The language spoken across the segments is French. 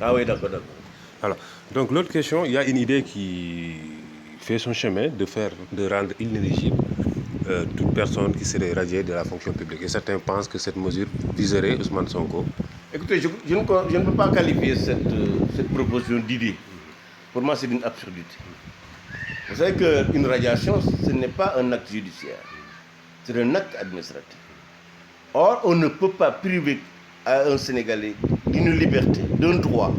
Ah oui, d'accord, d'accord. Alors, donc l'autre question, il y a une idée qui fait son chemin de rendre inéligible toute personne qui serait radiée de la fonction publique. Et certains pensent que cette mesure viserait Ousmane Sonko. Écoutez, je ne peux pas qualifier cette proposition d'idée. Pour moi, c'est une absurdité. Vous savez qu'une radiation, ce n'est pas un acte judiciaire, c'est un acte administratif. Or, on ne peut pas priver à un Sénégalais d'une liberté, d'un droit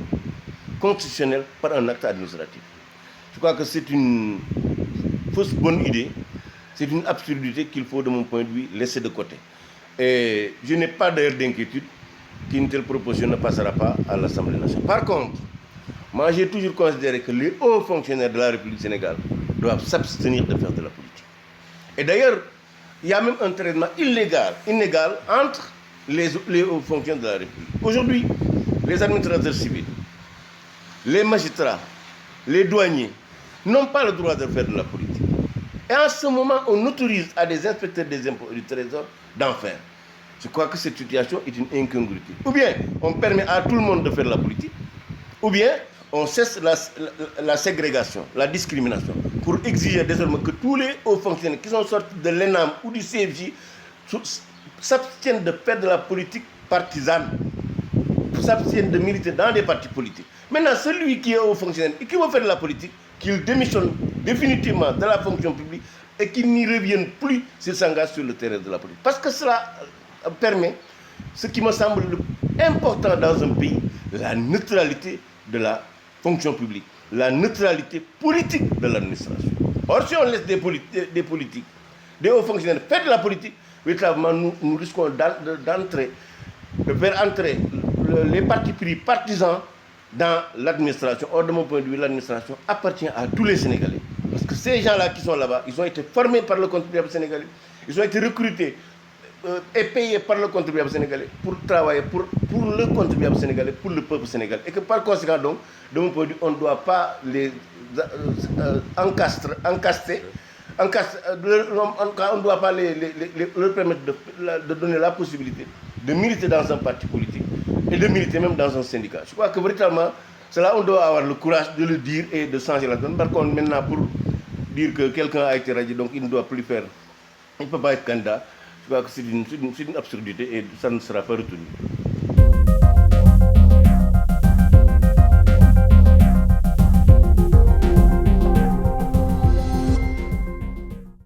constitutionnel par un acte administratif. Je crois que c'est une fausse bonne idée, c'est une absurdité qu'il faut, de mon point de vue, laisser de côté. Et je n'ai pas d'ailleurs d'inquiétude qu'une telle proposition ne passera pas à l'Assemblée nationale. Par contre, moi j'ai toujours considéré que les hauts fonctionnaires de la République sénégalaise doivent s'abstenir de faire de la politique. Et d'ailleurs, il y a même un traitement inégal entre les hauts fonctionnaires de la République. Aujourd'hui, les administrateurs civils, les magistrats, les douaniers n'ont pas le droit de faire de la politique. Et en ce moment, on autorise à des inspecteurs des impôts et du trésor d'en faire. Je crois que cette situation est une incongruité. Ou bien on permet à tout le monde de faire de la politique, ou bien on cesse la ségrégation, la discrimination, pour exiger désormais que tous les hauts fonctionnaires qui sont sortis de l'ENAM ou du CFJ s'abstiennent de faire de la politique partisane, s'abstiennent de militer dans des partis politiques. Maintenant, celui qui est haut fonctionnaire et qui veut faire de la politique, qu'il démissionne définitivement de la fonction publique et qu'il n'y revienne plus s'il s'engage sur le terrain de la politique. Parce que cela permet, ce qui me semble important dans un pays, la neutralité de la fonction publique, la neutralité politique de l'administration. Or, si on laisse des politiques, des hauts fonctionnaires faire de la politique, véritablement, nous risquons de faire entrer les partis pris partisans dans l'administration. Or, de mon point de vue, l'administration appartient à tous les Sénégalais. Parce que ces gens-là qui sont là-bas, ils ont été formés par le contribuable sénégalais, ils ont été recrutés et payés par le contribuable sénégalais pour travailler pour le contribuable sénégalais, pour le peuple sénégalais. Et que par conséquent, donc, de mon point de vue, on ne doit pas les encaster. On ne doit pas leur permettre de donner la possibilité de militer dans un parti politique et de militer même dans un syndicat. Je crois que véritablement, cela, on doit avoir le courage de le dire et de changer la donne. Par contre, maintenant, pour dire que quelqu'un a été radié, donc il ne doit plus faire, il ne peut pas être candidat, je crois que c'est une absurdité et ça ne sera pas retenu.